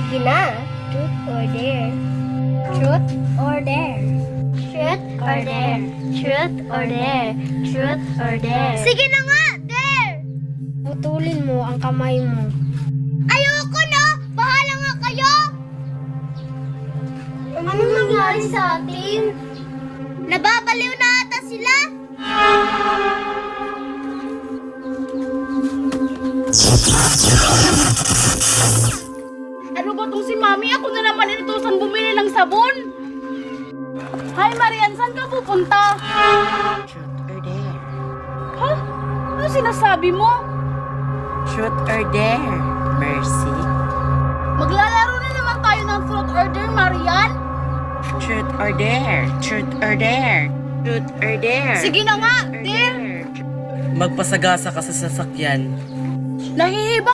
Sige na. Truth or dare? Truth or dare? Truth or dare? Truth or dare? Truth or dare? Sige na nga, dare! Putulin mo ang kamay mo. Ayoko na! Bahala nga kayo! Ano nangyari sa atin? Nababaliw na ata sila! Ano ba tong si Mami? Ako na naman inutusan bumili ng sabon. Hi Marian, saan ka pupunta? Truth or dare? Ha? Ano sinasabi mo? Truth or dare? Mercy? Maglalaro na naman tayo ng truth or dare, Marian? Truth or dare? Truth or dare? Truth or dare? Sige na nga, Or dare! Magpasagasa ka sa sasakyan. Nahihiba